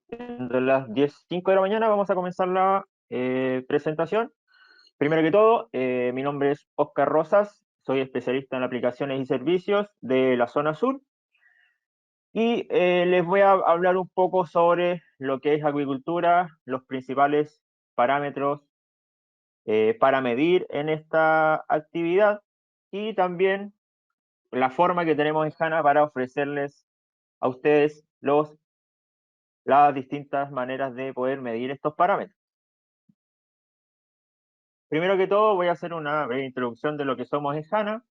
siendo las 10:05 de la mañana, vamos a comenzar la presentación. Primero que todo, mi nombre es Oscar Rosas, soy especialista en aplicaciones y servicios de la zona sur y les voy a hablar un poco sobre lo que es acuicultura, los principales parámetros para medir en esta actividad y también la forma que tenemos en HANA para ofrecerles a ustedes las distintas maneras de poder medir estos parámetros. Primero que todo, voy a hacer una breve introducción de lo que somos en HANA,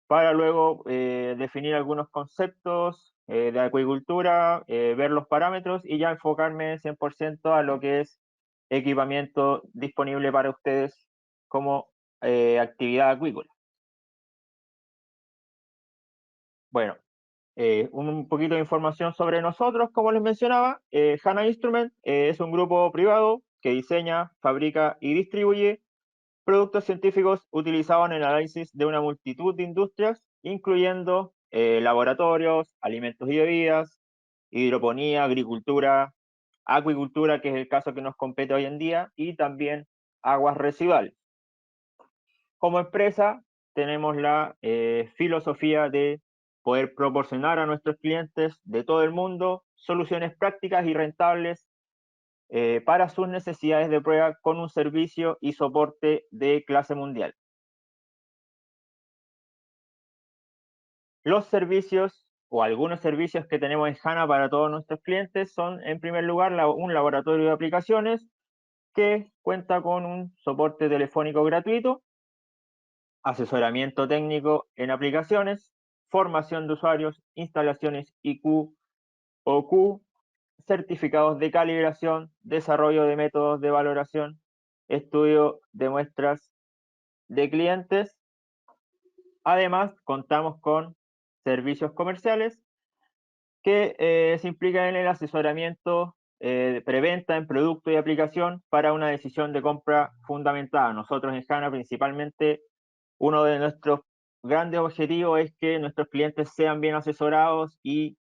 para luego definir algunos conceptos de acuicultura, ver los parámetros y ya enfocarme 100% a lo que es equipamiento disponible para ustedes como actividad acuícola. Bueno, un poquito de información sobre nosotros, como les mencionaba. HANA Instrument es un grupo privado que diseña, fabrica y distribuye productos científicos utilizados en el análisis de una multitud de industrias, incluyendo laboratorios, alimentos y bebidas, hidroponía, agricultura, acuicultura, que es el caso que nos compete hoy en día, y también aguas residuales. Como empresa, tenemos la filosofía de poder proporcionar a nuestros clientes de todo el mundo soluciones prácticas y rentables para sus necesidades de prueba con un servicio y soporte de clase mundial. Los servicios o algunos servicios que tenemos en HANA para todos nuestros clientes son, en primer lugar, un laboratorio de aplicaciones que cuenta con un soporte telefónico gratuito, asesoramiento técnico en aplicaciones, formación de usuarios, instalaciones IQ o Q, certificados de calibración, desarrollo de métodos de valoración, estudio de muestras de clientes. Además, contamos con servicios comerciales que se implican en el asesoramiento preventa en producto y aplicación para una decisión de compra fundamentada. Nosotros en HANA principalmente, uno de nuestros grandes objetivos es que nuestros clientes sean bien asesorados y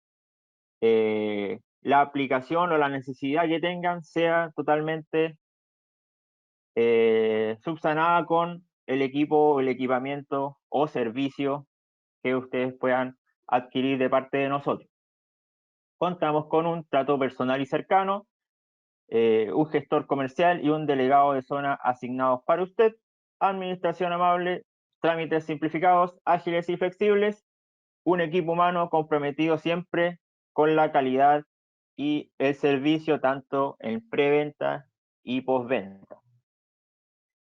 la aplicación o la necesidad que tengan sea totalmente subsanada con el equipo, el equipamiento o servicio que ustedes puedan adquirir de parte de nosotros. Contamos con un trato personal y cercano, un gestor comercial y un delegado de zona asignados para usted, administración amable, trámites simplificados, ágiles y flexibles, un equipo humano comprometido siempre con la calidad y el servicio tanto en preventa y postventa.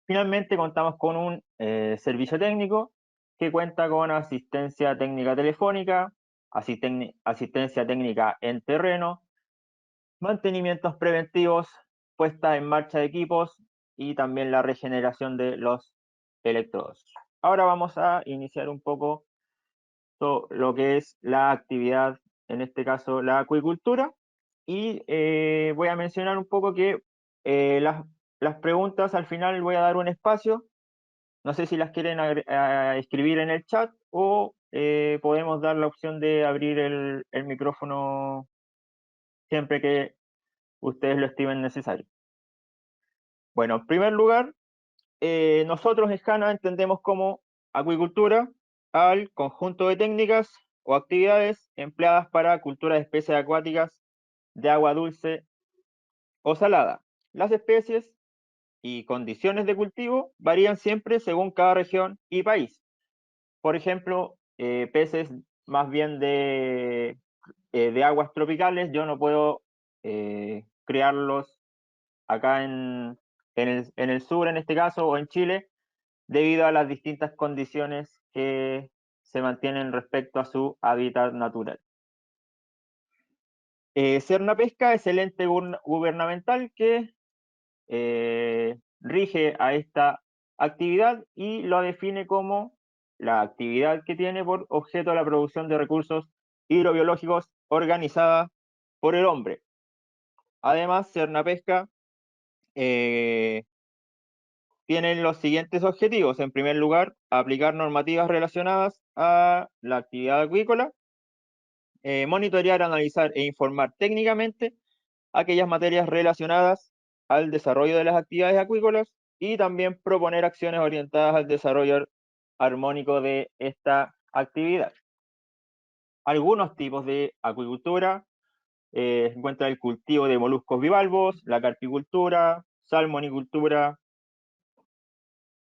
Finalmente contamos con un servicio técnico que cuenta con asistencia técnica telefónica, asistencia técnica en terreno, mantenimientos preventivos, puesta en marcha de equipos y también la regeneración de los electrodos. Ahora vamos a iniciar un poco lo que es la actividad, en este caso la acuicultura, y voy a mencionar un poco que las preguntas al final voy a dar un espacio, no sé si las quieren escribir en el chat o podemos dar la opción de abrir el micrófono siempre que ustedes lo estimen necesario. Bueno, en primer lugar, nosotros en HANA entendemos como acuicultura al conjunto de técnicas o actividades empleadas para cultura de especies acuáticas de agua dulce o salada. Las especies y condiciones de cultivo varían siempre según cada región y país. Por ejemplo, peces más bien de aguas tropicales, yo no puedo criarlos acá en el sur, en este caso, o en Chile, debido a las distintas condiciones que se mantienen respecto a su hábitat natural. Pesca es el ente gubernamental que rige a esta actividad y lo define como la actividad que tiene por objeto la producción de recursos hidrobiológicos organizada por el hombre. Además, Pesca tiene los siguientes objetivos. En primer lugar, aplicar normativas relacionadas a la actividad acuícola, monitorear, analizar e informar técnicamente aquellas materias relacionadas al desarrollo de las actividades acuícolas y también proponer acciones orientadas al desarrollo armónico de esta actividad. Algunos tipos de acuicultura se encuentra el cultivo de moluscos bivalvos, la carpicultura, salmonicultura,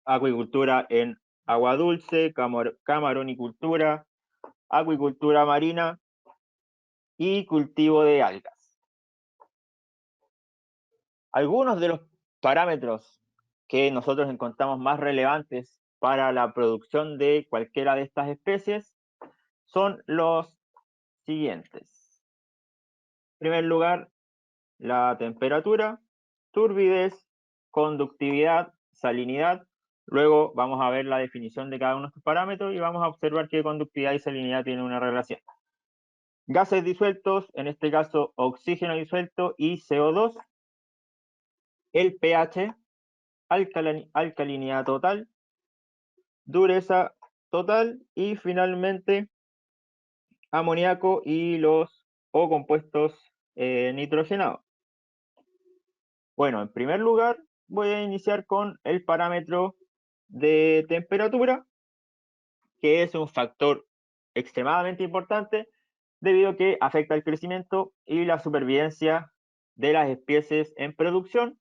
acuicultura en agua dulce, camaronicultura, acuicultura marina y cultivo de algas. Algunos de los parámetros que nosotros encontramos más relevantes para la producción de cualquiera de estas especies son los siguientes. En primer lugar, la temperatura, turbidez, conductividad, salinidad. Luego vamos a ver la definición de cada uno de estos parámetros y vamos a observar que conductividad y salinidad tienen una relación. Gases disueltos, en este caso oxígeno disuelto y CO2. El pH, alcalinidad total, dureza total y finalmente amoníaco y los o compuestos nitrogenados. Bueno, en primer lugar voy a iniciar con el parámetro de temperatura, que es un factor extremadamente importante debido a que afecta el crecimiento y la supervivencia de las especies en producción,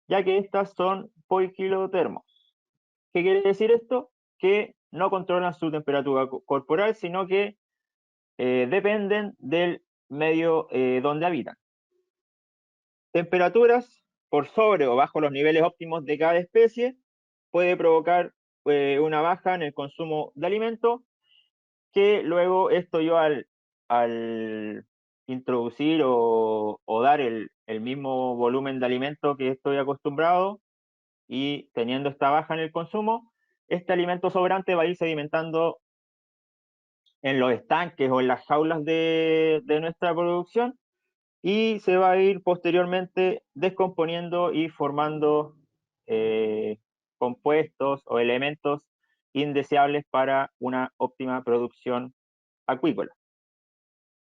ya que estas son poiquilotermos. ¿Qué quiere decir esto? Que no controlan su temperatura corporal, sino que dependen del medio donde habitan. Temperaturas por sobre o bajo los niveles óptimos de cada especie puede provocar una baja en el consumo de alimentos, que luego esto yo al introducir o dar el mismo volumen de alimento que estoy acostumbrado y teniendo esta baja en el consumo, este alimento sobrante va a ir sedimentando en los estanques o en las jaulas de nuestra producción y se va a ir posteriormente descomponiendo y formando compuestos o elementos indeseables para una óptima producción acuícola.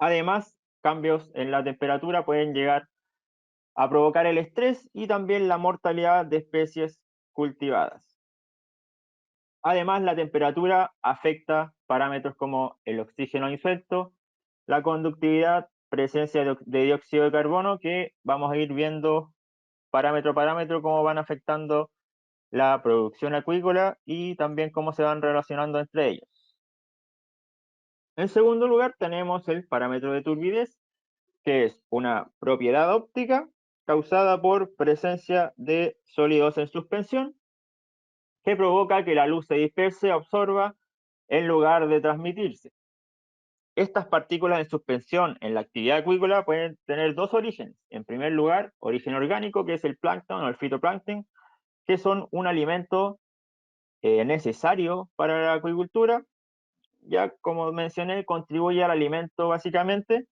Además, cambios en la temperatura pueden llegar a provocar el estrés y también la mortalidad de especies cultivadas. Además, la temperatura afecta parámetros como el oxígeno disuelto, la conductividad, presencia de dióxido de carbono, que vamos a ir viendo parámetro a parámetro cómo van afectando la producción acuícola y también cómo se van relacionando entre ellos. En segundo lugar, tenemos el parámetro de turbidez, que es una propiedad óptica causada por presencia de sólidos en suspensión, que provoca que la luz se disperse, absorba, en lugar de transmitirse. Estas partículas en suspensión en la actividad acuícola pueden tener dos orígenes. En primer lugar, origen orgánico, que es el plancton o el fitoplancton, que son un alimento necesario para la acuicultura. Ya como mencioné, contribuye al alimento básicamente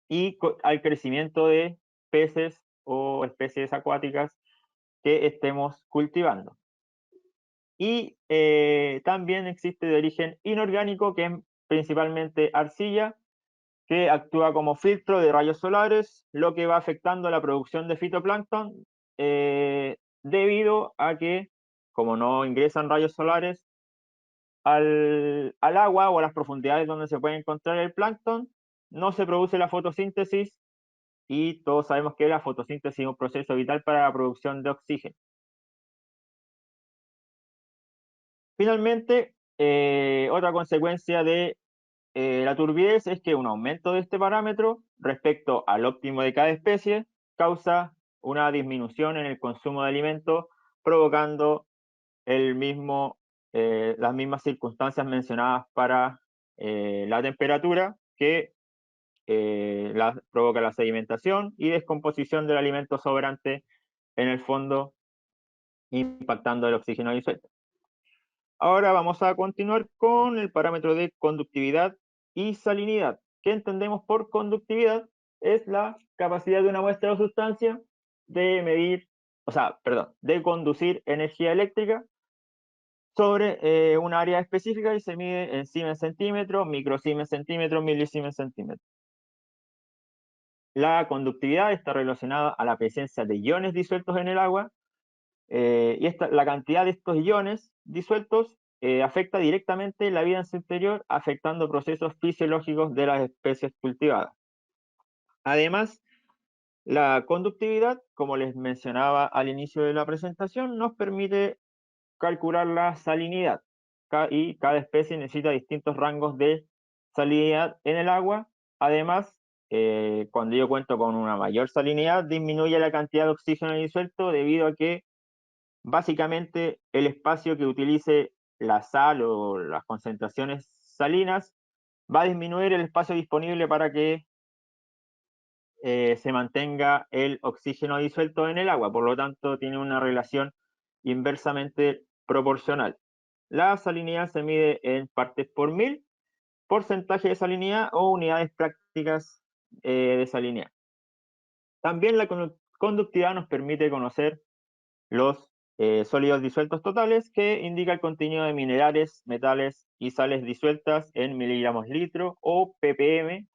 y al crecimiento de peces o especies acuáticas que estemos cultivando. Y también existe de origen inorgánico, que es principalmente arcilla, que actúa como filtro de rayos solares, lo que va afectando la producción de fitoplancton, debido a que, como no ingresan rayos solares al agua o a las profundidades donde se puede encontrar el plancton, no se produce la fotosíntesis y todos sabemos que la fotosíntesis es un proceso vital para la producción de oxígeno. Finalmente, otra consecuencia de la turbidez es que un aumento de este parámetro respecto al óptimo de cada especie causa una disminución en el consumo de alimentos, provocando las mismas circunstancias mencionadas para la temperatura, que provoca la sedimentación y descomposición del alimento sobrante en el fondo, impactando el oxígeno disuelto. Ahora vamos a continuar con el parámetro de conductividad y salinidad. ¿Qué entendemos por conductividad? Es la capacidad de una muestra o sustancia de medir, de conducir energía eléctrica sobre un área específica y se mide en Siemens centímetros, microsiemens centímetros, milisiemens centímetros. La conductividad está relacionada a la presencia de iones disueltos en el agua, y la cantidad de estos iones disueltos afecta directamente la vida en su interior, afectando procesos fisiológicos de las especies cultivadas. Además, la conductividad, como les mencionaba al inicio de la presentación, nos permite calcular la salinidad, y cada especie necesita distintos rangos de salinidad en el agua. Además, cuando yo cuento con una mayor salinidad, disminuye la cantidad de oxígeno disuelto debido a que básicamente el espacio que utilice la sal o las concentraciones salinas va a disminuir el espacio disponible para que se mantenga el oxígeno disuelto en el agua. Por lo tanto, tiene una relación inversamente proporcional. La salinidad se mide en partes por mil, porcentaje de salinidad o unidades prácticas de salinidad. También la conductividad nos permite conocer los sólidos disueltos totales, que indica el contenido de minerales, metales y sales disueltas en miligramos litro o ppm,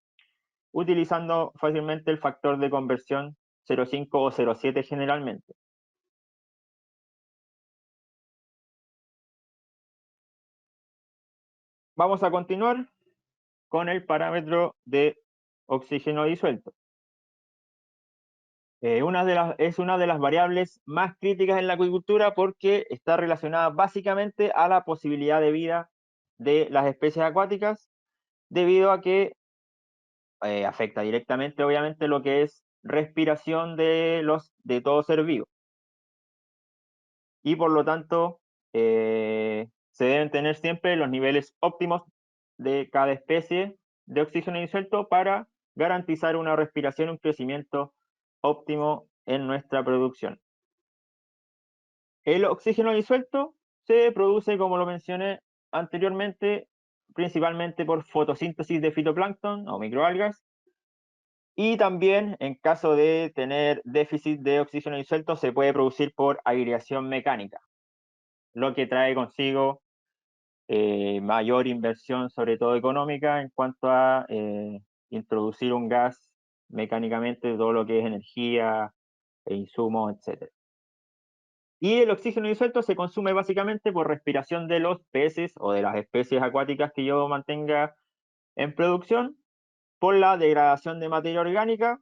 utilizando fácilmente el factor de conversión 0,5 o 0,7 generalmente. Vamos a continuar con el parámetro de oxígeno disuelto. Es una de las variables más críticas en la acuicultura porque está relacionada básicamente a la posibilidad de vida de las especies acuáticas, debido a que afecta directamente, obviamente, lo que es respiración de todo ser vivo. Y por lo tanto, se deben tener siempre los niveles óptimos de cada especie de oxígeno disuelto para garantizar una respiración y un crecimiento óptimo en nuestra producción. El oxígeno disuelto se produce, como lo mencioné anteriormente, principalmente por fotosíntesis de fitoplancton o microalgas, y también en caso de tener déficit de oxígeno disuelto se puede producir por aireación mecánica, lo que trae consigo mayor inversión, sobre todo económica, en cuanto a introducir un gas mecánicamente, todo lo que es energía e insumos, etc. Y el oxígeno disuelto se consume básicamente por respiración de los peces o de las especies acuáticas que yo mantenga en producción, por la degradación de materia orgánica.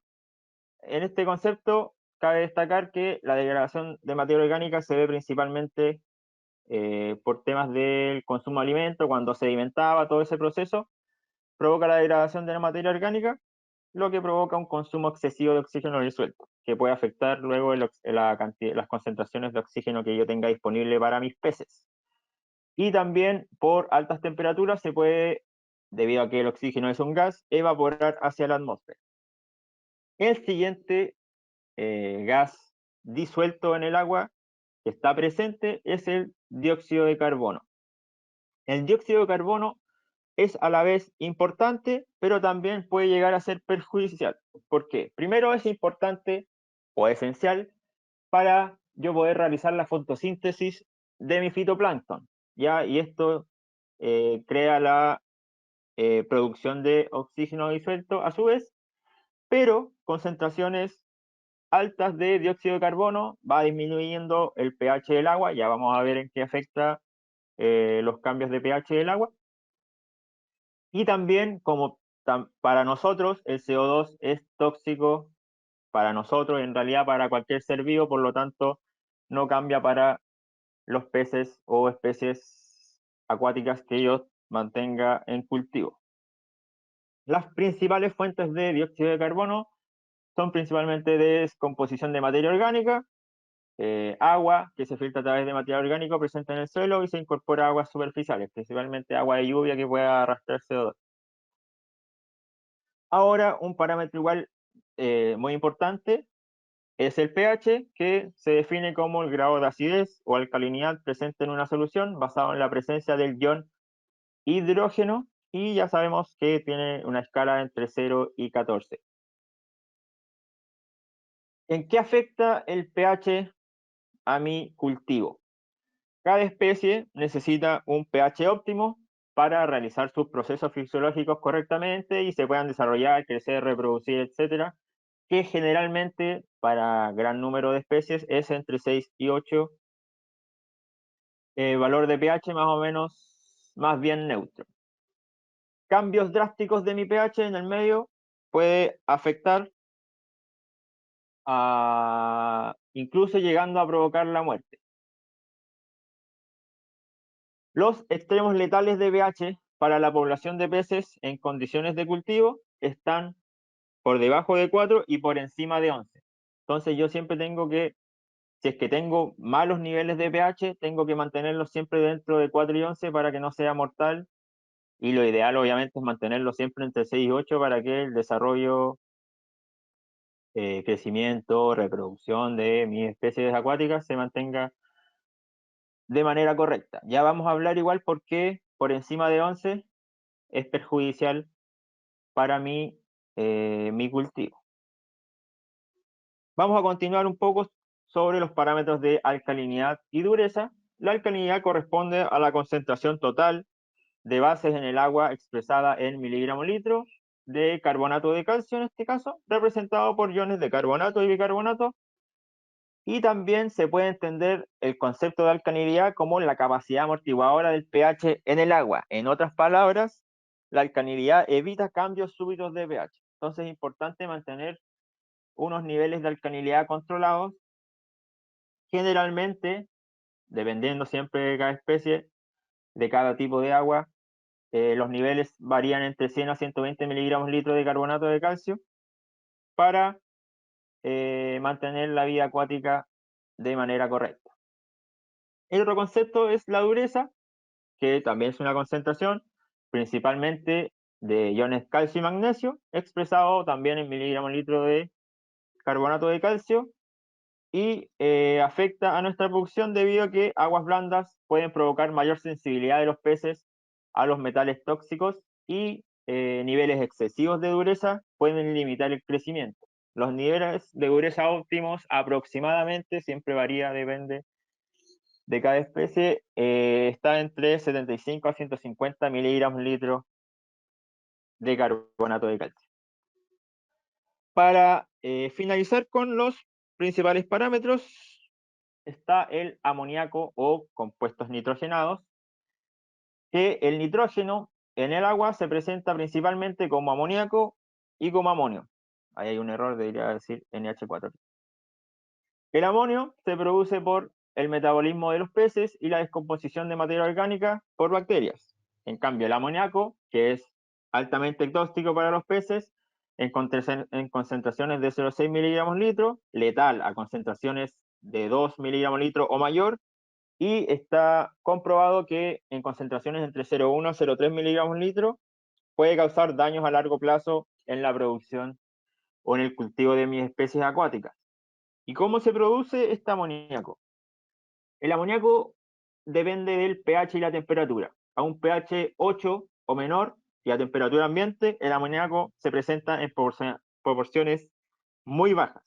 En este concepto, cabe destacar que la degradación de materia orgánica se ve principalmente por temas del consumo de alimentos, cuando sedimentaba todo ese proceso, provoca la degradación de la materia orgánica, lo que provoca un consumo excesivo de oxígeno disuelto, que puede afectar luego las concentraciones de oxígeno que yo tenga disponible para mis peces. Y también por altas temperaturas se puede, debido a que el oxígeno es un gas, evaporar hacia la atmósfera. El siguiente gas disuelto en el agua que está presente es el dióxido de carbono. El dióxido de carbono es a la vez importante, pero también puede llegar a ser perjudicial. ¿Por qué? Primero, es importante o esencial para yo poder realizar la fotosíntesis de mi fitoplancton, ¿ya? Y esto crea la producción de oxígeno disuelto a su vez, pero concentraciones altas de dióxido de carbono va disminuyendo el pH del agua. Ya vamos a ver en qué afecta los cambios de pH del agua. Y también, como para nosotros el CO2 es tóxico para nosotros, en realidad para cualquier ser vivo, por lo tanto no cambia para los peces o especies acuáticas que ellos mantenga en cultivo. Las principales fuentes de dióxido de carbono son principalmente de descomposición de materia orgánica, agua que se filtra a través de material orgánico presente en el suelo y se incorpora a aguas superficiales, principalmente agua de lluvia que pueda arrastrar CO2. Ahora, un parámetro igual muy importante es el pH, que se define como el grado de acidez o alcalinidad presente en una solución basado en la presencia del ion hidrógeno, y ya sabemos que tiene una escala entre 0 y 14. ¿En qué afecta el pH a mi cultivo? Cada especie necesita un pH óptimo para realizar sus procesos fisiológicos correctamente y se puedan desarrollar, crecer, reproducir, etc. que generalmente para gran número de especies es entre 6 y 8, valor de pH más o menos más bien neutro. Cambios drásticos de mi pH en el medio puede afectar incluso llegando a provocar la muerte. Los extremos letales de pH para la población de peces en condiciones de cultivo están por debajo de 4 y por encima de 11. Entonces yo siempre tengo que, si es que tengo malos niveles de pH, tengo que mantenerlos siempre dentro de 4 y 11 para que no sea mortal. Y lo ideal obviamente es mantenerlo siempre entre 6 y 8 para que el desarrollo, crecimiento, reproducción de mis especies acuáticas se mantenga de manera correcta. Ya vamos a hablar igual por qué por encima de 11 es perjudicial para mi cultivo. Vamos a continuar un poco sobre los parámetros de alcalinidad y dureza. La alcalinidad corresponde a la concentración total de bases en el agua expresada en miligramos litro de carbonato de calcio, en este caso, representado por iones de carbonato y bicarbonato. Y también se puede entender el concepto de alcalinidad como la capacidad amortiguadora del pH en el agua. En otras palabras, la alcalinidad evita cambios súbitos de pH. Entonces es importante mantener unos niveles de alcalinidad controlados. Generalmente, dependiendo siempre de cada especie, de cada tipo de agua, los niveles varían entre 100 a 120 miligramos litro de carbonato de calcio para mantener la vida acuática de manera correcta. El otro concepto es la dureza, que también es una concentración principalmente de iones calcio y magnesio, expresado también en miligramos litro de carbonato de calcio, y afecta a nuestra producción debido a que aguas blandas pueden provocar mayor sensibilidad de los peces a los metales tóxicos y niveles excesivos de dureza pueden limitar el crecimiento. Los niveles de dureza óptimos aproximadamente, siempre varía, depende de cada especie, está entre 75 a 150 miligramos litro de carbonato de calcio. Para finalizar con los principales parámetros, está el amoníaco o compuestos nitrogenados, que el nitrógeno en el agua se presenta principalmente como amoníaco y como amonio. Ahí hay un error, debería decir NH4. El amonio se produce por el metabolismo de los peces y la descomposición de materia orgánica por bacterias. En cambio, el amoníaco, que es altamente tóxico para los peces, en concentraciones de 0,6 miligramos litro, letal a concentraciones de 2 miligramos litro o mayor, y está comprobado que en concentraciones entre 0,1 a 0,3 miligramos litro puede causar daños a largo plazo en la producción o en el cultivo de mis especies acuáticas. ¿Y cómo se produce este amoníaco? El amoníaco depende del pH y la temperatura. A un pH 8 o menor y a temperatura ambiente, el amoníaco se presenta en proporciones muy bajas.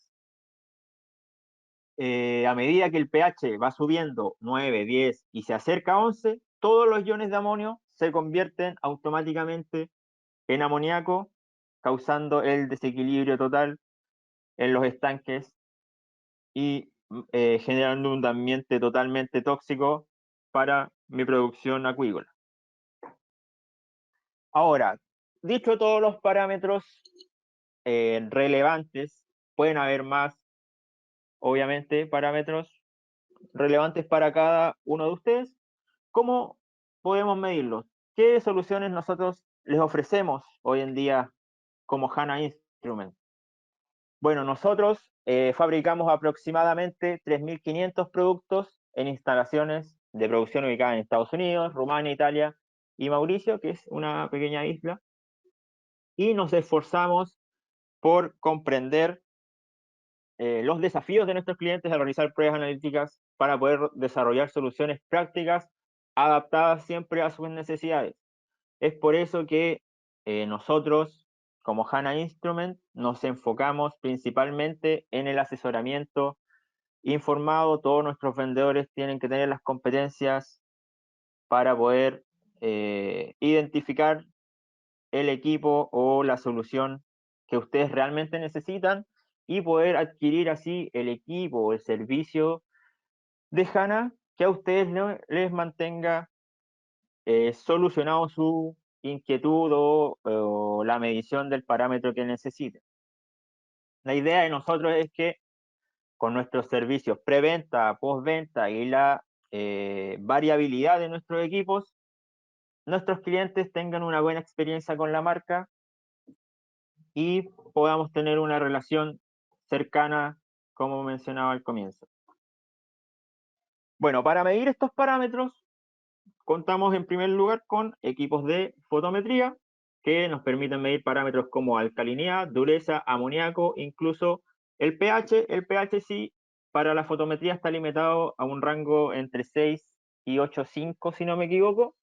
A medida que el pH va subiendo 9, 10 y se acerca a 11, todos los iones de amonio se convierten automáticamente en amoníaco, causando el desequilibrio total en los estanques y generando un ambiente totalmente tóxico para mi producción acuícola. Ahora, dicho todos los parámetros relevantes, pueden haber más, obviamente, parámetros relevantes para cada uno de ustedes. ¿Cómo podemos medirlos? ¿Qué soluciones nosotros les ofrecemos hoy en día como HANA Instrument? Bueno, nosotros fabricamos aproximadamente 3.500 productos en instalaciones de producción ubicadas en Estados Unidos, Rumania, Italia y Mauricio, que es una pequeña isla, y nos esforzamos por comprender los desafíos de nuestros clientes al realizar pruebas analíticas para poder desarrollar soluciones prácticas adaptadas siempre a sus necesidades. Es por eso que nosotros, como HANA Instrument, nos enfocamos principalmente en el asesoramiento informado. Todos nuestros vendedores tienen que tener las competencias para poder identificar el equipo o la solución que ustedes realmente necesitan y poder adquirir así el equipo o el servicio de HANA que a ustedes les mantenga solucionado su inquietud o la medición del parámetro que necesiten. La idea de nosotros es que con nuestros servicios preventa, postventa y la variabilidad de nuestros equipos, nuestros clientes tengan una buena experiencia con la marca y podamos tener una relación cercana, como mencionaba al comienzo. Bueno, para medir estos parámetros, contamos en primer lugar con equipos de fotometría que nos permiten medir parámetros como alcalinidad, dureza, amoníaco, incluso el pH. El pH sí, para la fotometría está limitado a un rango entre 6 y 8,5, si no me equivoco.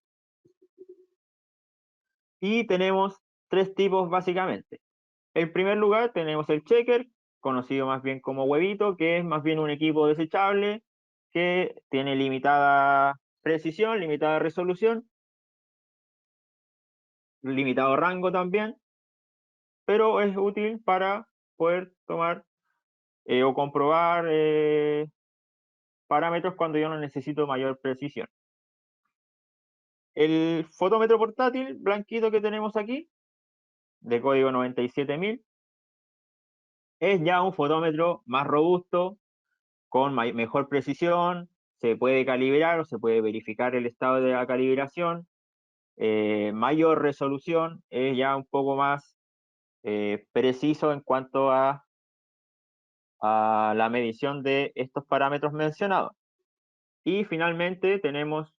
Y tenemos tres tipos básicamente. En primer lugar tenemos el checker, conocido más bien como huevito, que es más bien un equipo desechable que tiene limitada precisión, limitada resolución, limitado rango también, pero es útil para poder tomar o comprobar parámetros cuando yo no necesito mayor precisión. El fotómetro portátil blanquito que tenemos aquí, de código 97000, es ya un fotómetro más robusto, con mejor precisión, se puede calibrar o se puede verificar el estado de la calibración, mayor resolución, es ya un poco más preciso en cuanto a la medición de estos parámetros mencionados. Y finalmente tenemos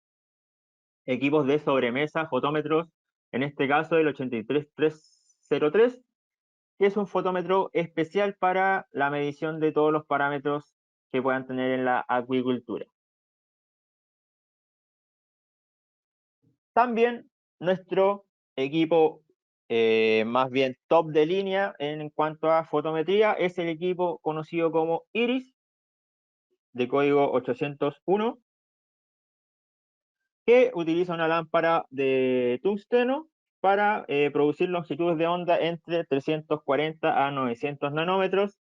equipos de sobremesa, fotómetros, en este caso el 83303, que es un fotómetro especial para la medición de todos los parámetros que puedan tener en la acuicultura. También nuestro equipo más bien top de línea en cuanto a fotometría es el equipo conocido como Iris, de código 801, que utiliza una lámpara de tungsteno para producir longitudes de onda entre 340 a 900 nanómetros,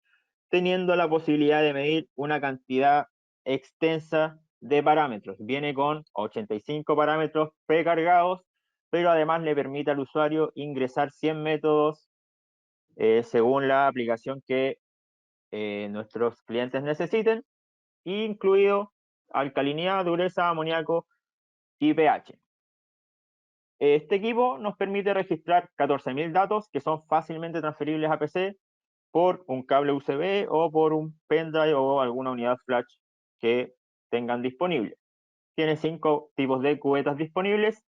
teniendo la posibilidad de medir una cantidad extensa de parámetros. Viene con 85 parámetros precargados, pero además le permite al usuario ingresar 100 métodos según la aplicación que nuestros clientes necesiten, incluido alcalinidad, dureza, amoníaco y pH. Este equipo nos permite registrar 14.000 datos que son fácilmente transferibles a PC por un cable USB o por un pendrive o alguna unidad flash que tengan disponible. Tiene 5 tipos de cubetas disponibles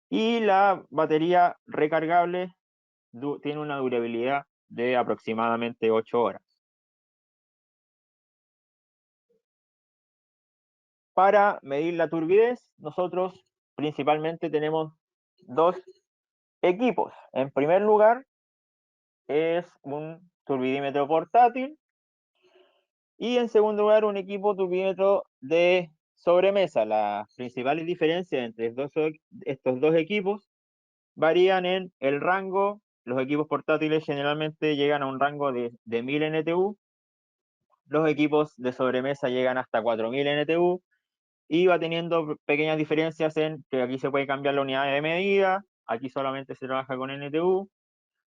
y la batería recargable tiene una durabilidad de aproximadamente 8 horas. Para medir la turbidez, nosotros principalmente tenemos dos equipos. En primer lugar, es un turbidímetro portátil y en segundo lugar un equipo turbidímetro de sobremesa. Las principales diferencias entre estos dos equipos varían en el rango. Los equipos portátiles generalmente llegan a un rango de 1000 NTU, los equipos de sobremesa llegan hasta 4000 NTU y va teniendo pequeñas diferencias en que aquí se puede cambiar la unidad de medida, aquí solamente se trabaja con NTU,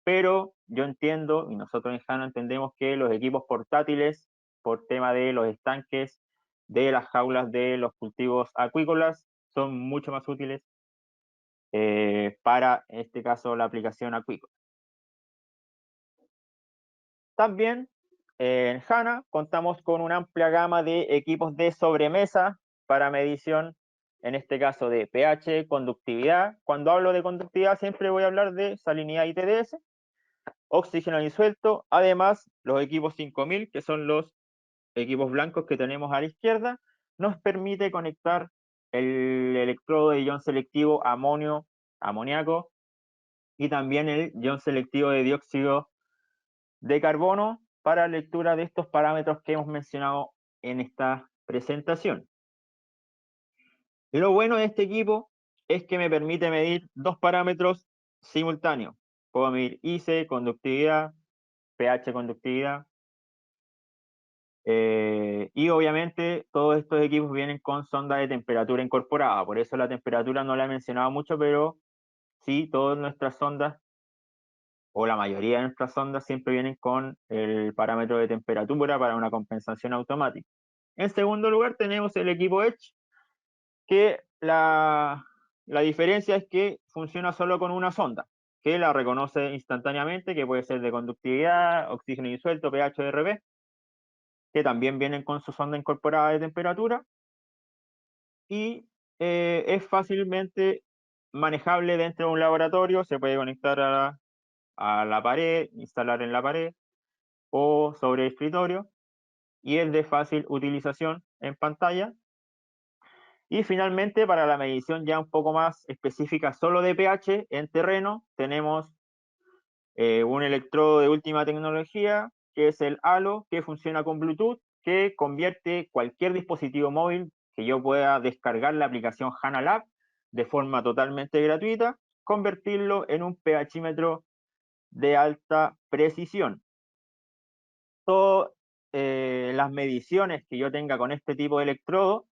pero yo entiendo, y nosotros en HANA entendemos que los equipos portátiles, por tema de los estanques, de las jaulas de los cultivos acuícolas, son mucho más útiles para, en este caso, la aplicación acuícola. También en HANA contamos con una amplia gama de equipos de sobremesa para medición, en este caso de pH, conductividad. Cuando hablo de conductividad siempre voy a hablar de salinidad y TDS, oxígeno disuelto. Además, los equipos 5000, que son los equipos blancos que tenemos a la izquierda, nos permite conectar el electrodo de ion selectivo amoníaco y también el ion selectivo de dióxido de carbono para lectura de estos parámetros que hemos mencionado en esta presentación. Lo bueno de este equipo es que me permite medir dos parámetros simultáneos. Puedo medir IC, conductividad, pH, conductividad, Y obviamente todos estos equipos vienen con sonda de temperatura incorporada, por eso la temperatura no la he mencionado mucho, pero sí, todas nuestras sondas, o la mayoría de nuestras sondas, siempre vienen con el parámetro de temperatura para una compensación automática. En segundo lugar tenemos el equipo Edge, que la diferencia es que funciona solo con una sonda, que la reconoce instantáneamente, que puede ser de conductividad, oxígeno disuelto, pH, RB, que también vienen con su sonda incorporada de temperatura, y es fácilmente manejable dentro de un laboratorio, se puede conectar a la pared, instalar en la pared o sobre el escritorio, y es de fácil utilización en pantalla. Y finalmente, para la medición ya un poco más específica solo de pH en terreno, tenemos un electrodo de última tecnología, que es el Halo, que funciona con Bluetooth, que convierte cualquier dispositivo móvil que yo pueda descargar la aplicación HANA Lab de forma totalmente gratuita, convertirlo en un pHímetro de alta precisión. Todas las mediciones que yo tenga con este tipo de electrodo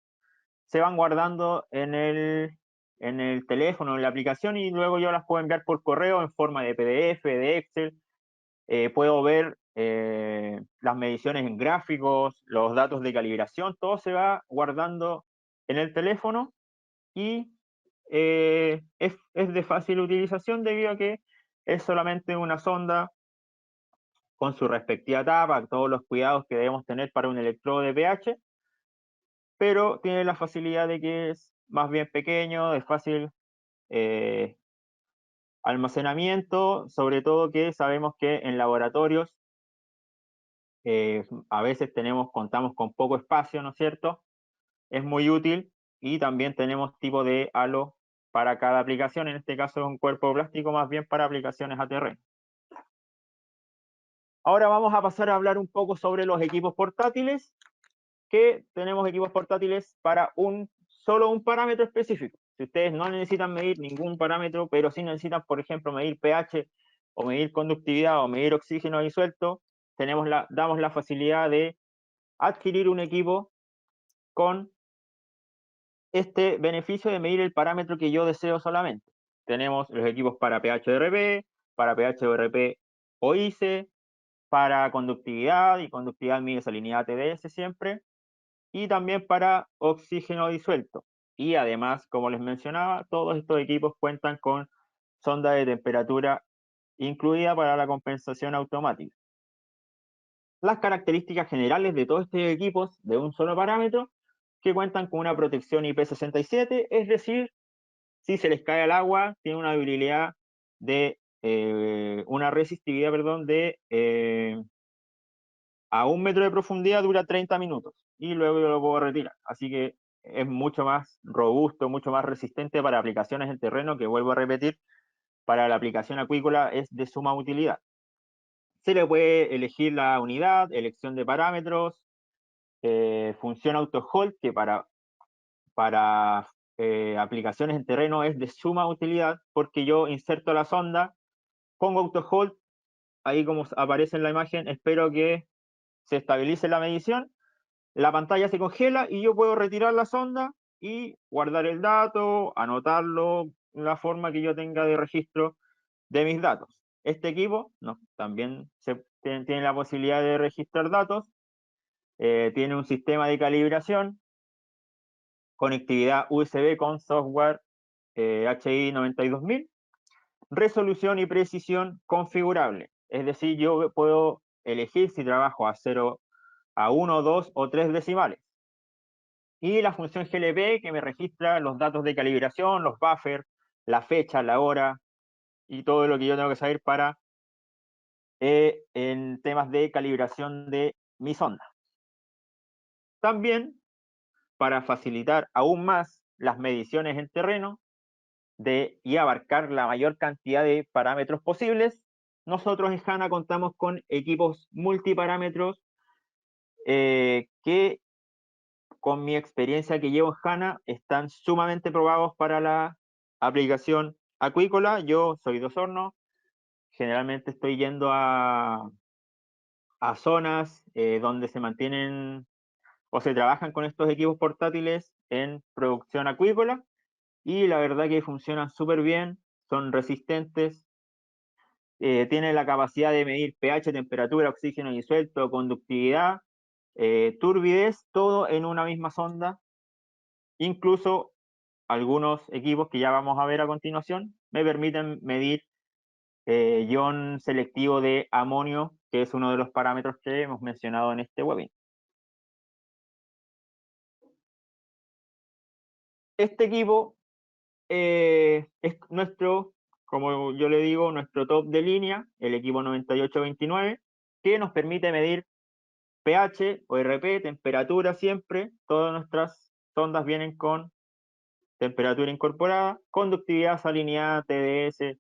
se van guardando en el teléfono, en la aplicación, y luego yo las puedo enviar por correo en forma de PDF, de Excel. Puedo ver las mediciones en gráficos, los datos de calibración, todo se va guardando en el teléfono, y es de fácil utilización debido a que es solamente una sonda con su respectiva tapa, todos los cuidados que debemos tener para un electrodo de pH, pero tiene la facilidad de que es más bien pequeño, de fácil eh, almacenamiento, sobre todo que sabemos que en laboratorios a veces contamos con poco espacio, ¿no es cierto? Es muy útil, y también tenemos tipo de halo para cada aplicación, en este caso es un cuerpo plástico más bien para aplicaciones a terreno. Ahora vamos a pasar a hablar un poco sobre los equipos portátiles, que tenemos equipos portátiles para solo un parámetro específico. Si ustedes no necesitan medir ningún parámetro, pero sí necesitan, por ejemplo, medir pH o medir conductividad o medir oxígeno disuelto, damos la facilidad de adquirir un equipo con este beneficio de medir el parámetro que yo deseo solamente. Tenemos los equipos para pH-RP, para pH-RP o ICE, para conductividad, y conductividad mide salinidad TDS siempre, y también para oxígeno disuelto. Y además, como les mencionaba, todos estos equipos cuentan con sonda de temperatura incluida para la compensación automática. Las características generales de todos estos equipos de un solo parámetro, que cuentan con una protección IP67, es decir, si se les cae al agua, tiene una durabilidad una resistividad, perdón, de a 1 metro de profundidad dura 30 minutos, y luego yo lo puedo retirar. Así que es mucho más robusto, mucho más resistente para aplicaciones en terreno, que vuelvo a repetir, para la aplicación acuícola es de suma utilidad. Se le puede elegir la unidad, elección de parámetros, función auto hold, que para aplicaciones en terreno es de suma utilidad, porque yo inserto la sonda, pongo auto hold, ahí como aparece en la imagen, espero que se estabilice la medición, la pantalla se congela y yo puedo retirar la sonda y guardar el dato, anotarlo, la forma que yo tenga de registro de mis datos. Este equipo no, también tiene la posibilidad de registrar datos, tiene un sistema de calibración, conectividad USB con software HI 92000, resolución y precisión configurable. Es decir, yo puedo elegir si trabajo a 0, a 1, 2 o 3 decimales. Y la función GLP, que me registra los datos de calibración, los buffers, la fecha, la hora y todo lo que yo tengo que saber para en temas de calibración de mi sonda. También, para facilitar aún más las mediciones en terreno y abarcar la mayor cantidad de parámetros posibles, nosotros en HANA contamos con equipos multiparámetros que, con mi experiencia que llevo en HANA, están sumamente probados para la aplicación acuícola. Yo soy de Osorno, generalmente estoy yendo a zonas donde se mantienen o se trabajan con estos equipos portátiles en producción acuícola, y la verdad que funcionan súper bien, son resistentes, tienen la capacidad de medir pH, temperatura, oxígeno disuelto, conductividad, turbidez, todo en una misma sonda. Incluso algunos equipos que ya vamos a ver a continuación me permiten medir ion selectivo de amonio, que es uno de los parámetros que hemos mencionado en este webinar. Este equipo es nuestro, como yo le digo, nuestro top de línea, el equipo 9829, que nos permite medir pH, ORP, temperatura siempre. Todas nuestras sondas vienen con temperatura incorporada, conductividad, salinidad, TDS,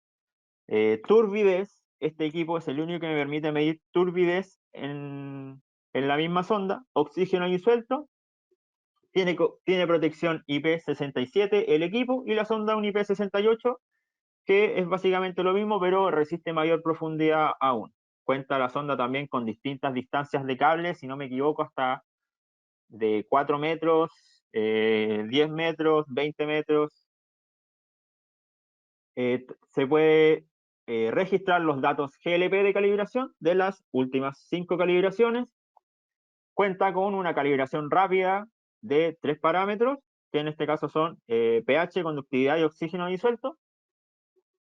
turbidez. Este equipo es el único que me permite medir turbidez en la misma sonda, oxígeno disuelto. Tiene protección IP67 el equipo, y la sonda un IP68, que es básicamente lo mismo, pero resiste mayor profundidad aún. Cuenta la sonda también con distintas distancias de cable, si no me equivoco, hasta de 4 metros, 10 metros, 20 metros. Se puede registrar los datos GLP de calibración de las últimas 5 calibraciones. Cuenta con una calibración rápida de 3 parámetros, que en este caso son pH, conductividad y oxígeno disuelto.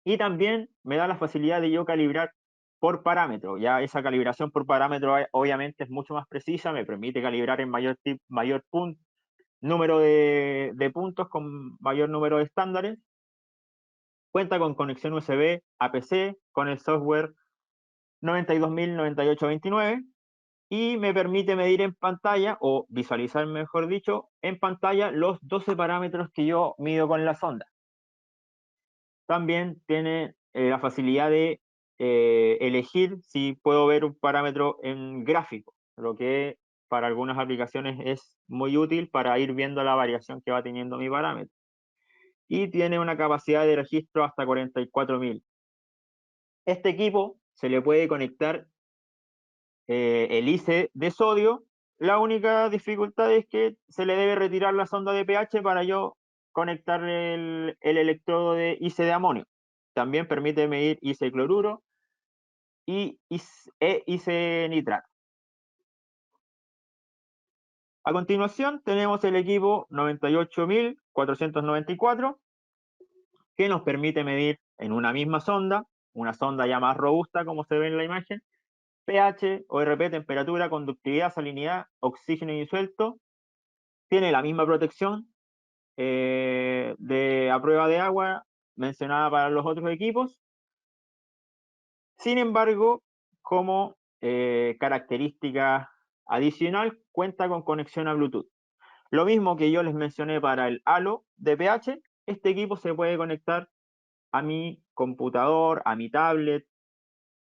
Y también me da la facilidad de yo calibrar por parámetro. Ya esa calibración por parámetro obviamente es mucho más precisa, me permite calibrar en mayor número de puntos con mayor número de estándares. Cuenta con conexión USB a PC con el software 9209829, y me permite medir en pantalla, o visualizar mejor dicho, en pantalla los 12 parámetros que yo mido con la sonda. También tiene la facilidad de elegir si puedo ver un parámetro en gráfico, lo que para algunas aplicaciones es muy útil para ir viendo la variación que va teniendo mi parámetro. Y tiene una capacidad de registro hasta 44.000. Este equipo se le puede conectar el IC de sodio. La única dificultad es que se le debe retirar la sonda de pH para yo conectar el electrodo de IC de amonio. También permite medir IC cloruro y IC nitrato. A continuación tenemos el equipo 98494, que nos permite medir en una misma sonda, una sonda ya más robusta como se ve en la imagen, pH, ORP, temperatura, conductividad, salinidad, oxígeno disuelto. Tiene la misma protección a prueba de agua mencionada para los otros equipos. Sin embargo, como característica adicional, cuenta con conexión a Bluetooth. Lo mismo que yo les mencioné para el Halo de pH, este equipo se puede conectar a mi computador, a mi tablet,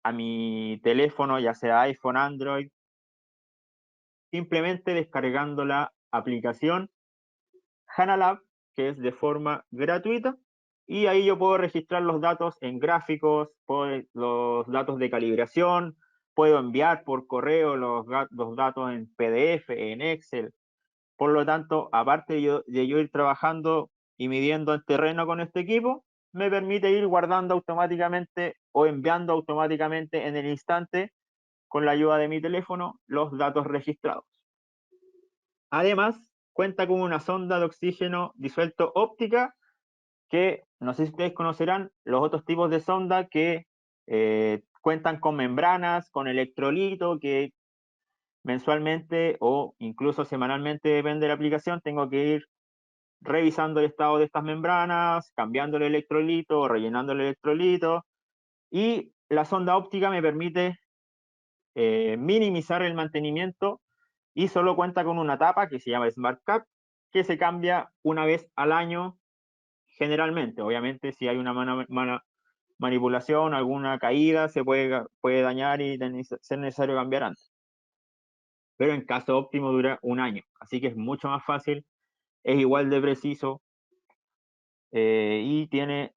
a mi teléfono, ya sea iPhone, Android, simplemente descargando la aplicación HANALAB, que es de forma gratuita, y ahí yo puedo registrar los datos en gráficos, los datos de calibración, puedo enviar por correo los datos en PDF, en Excel. Por lo tanto, aparte de yo ir trabajando y midiendo en terreno con este equipo, me permite ir guardando automáticamente o enviando automáticamente en el instante, con la ayuda de mi teléfono, los datos registrados. Además, cuenta con una sonda de oxígeno disuelto óptica, que no sé si ustedes conocerán los otros tipos de sonda que cuentan con membranas, con electrolito, que mensualmente o incluso semanalmente, depende de la aplicación, tengo que ir revisando el estado de estas membranas, cambiando el electrolito, rellenando el electrolito. Y la sonda óptica me permite minimizar el mantenimiento, y solo cuenta con una tapa que se llama Smart Cap, que se cambia una vez al año generalmente. Obviamente, si hay una manipulación, alguna caída, se puede dañar y ser necesario cambiar antes. Pero en caso óptimo dura un año, así que es mucho más fácil, es igual de preciso, y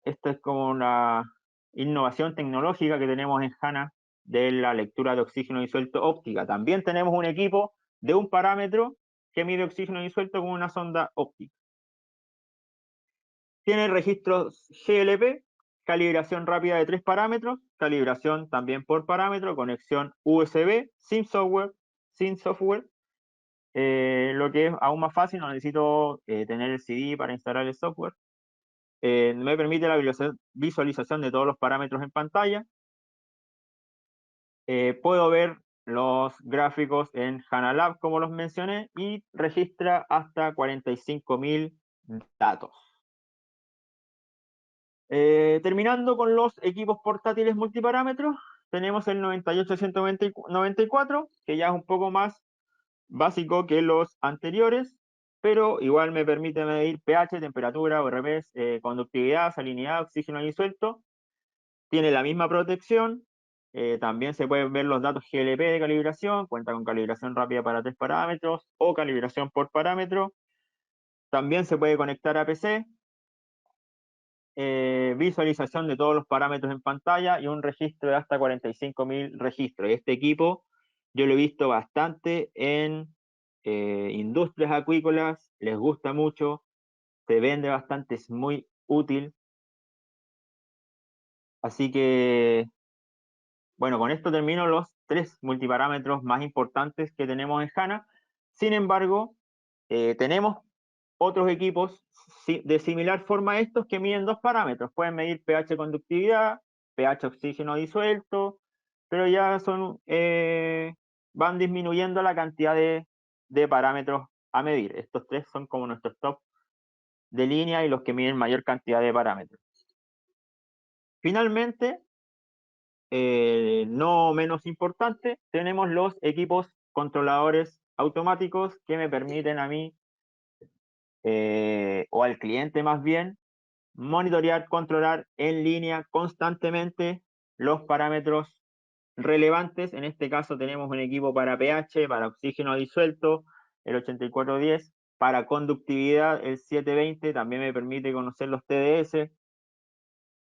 esto es como una innovación tecnológica que tenemos en HANA de la lectura de oxígeno disuelto óptica. También tenemos un equipo de un parámetro que mide oxígeno disuelto con una sonda óptica. Tiene registros GLP, calibración rápida de 3 parámetros, calibración también por parámetro, conexión USB, sin software, lo que es aún más fácil, no necesito tener el CD para instalar el software. Me permite la visualización de todos los parámetros en pantalla. Puedo ver los gráficos en HANA como los mencioné, y registra hasta 45.000 datos. Terminando con los equipos portátiles multiparámetros, tenemos el 98194, que ya es un poco más básico que los anteriores, pero igual me permite medir pH, temperatura, ORPs, conductividad, salinidad, oxígeno disuelto. Tiene la misma protección. También se pueden ver los datos GLP de calibración, cuenta con calibración rápida para 3 parámetros o calibración por parámetro. También se puede conectar a PC, visualización de todos los parámetros en pantalla y un registro de hasta 45.000 registros. Este equipo yo lo he visto bastante en industrias acuícolas, les gusta mucho, se vende bastante, es muy útil. Así que, bueno, con esto termino los 3 multiparámetros más importantes que tenemos en HANA. Sin embargo, tenemos otros equipos de similar forma a estos que miden 2 parámetros. Pueden medir pH conductividad, pH oxígeno disuelto, pero ya van disminuyendo la cantidad de parámetros a medir. Estos 3 son como nuestros top de línea y los que miden mayor cantidad de parámetros. Finalmente, no menos importante, tenemos los equipos controladores automáticos que me permiten a mí, o al cliente más bien, monitorear, controlar en línea constantemente los parámetros relevantes. En este caso tenemos un equipo para pH, para oxígeno disuelto, el 8410, para conductividad, el 720, también me permite conocer los TDS.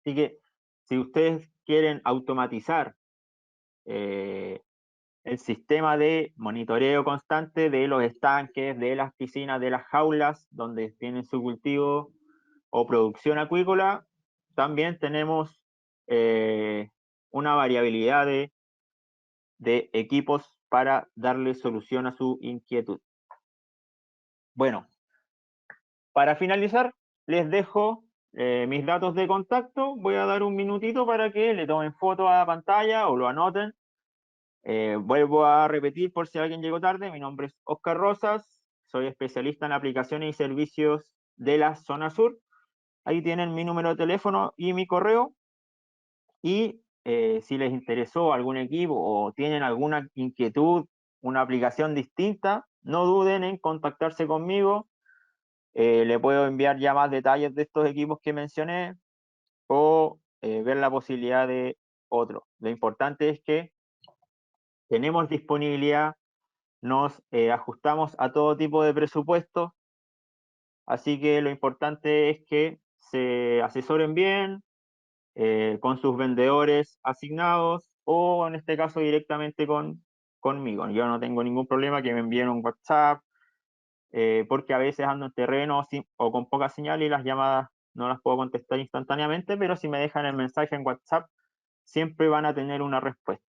Así que si ustedes quieren automatizar el sistema de monitoreo constante de los estanques, de las piscinas, de las jaulas donde tienen su cultivo o producción acuícola, también tenemos una variabilidad de equipos para darle solución a su inquietud. Bueno, para finalizar, les dejo mis datos de contacto. Voy a dar un minutito para que le tomen foto a la pantalla o lo anoten. Vuelvo a repetir por si alguien llegó tarde, mi nombre es Oscar Rosas, soy especialista en aplicaciones y servicios de la zona sur. Ahí tienen mi número de teléfono y mi correo. Y si les interesó algún equipo o tienen alguna inquietud, una aplicación distinta, no duden en contactarse conmigo. Le puedo enviar ya más detalles de estos equipos que mencioné o ver la posibilidad de otro. Lo importante es que tenemos disponibilidad, nos ajustamos a todo tipo de presupuestos, así que lo importante es que se asesoren bien con sus vendedores asignados o en este caso directamente conmigo. Yo no tengo ningún problema que me envíen un WhatsApp, porque a veces ando en terreno o con poca señal y las llamadas no las puedo contestar instantáneamente, pero si me dejan el mensaje en WhatsApp, siempre van a tener una respuesta.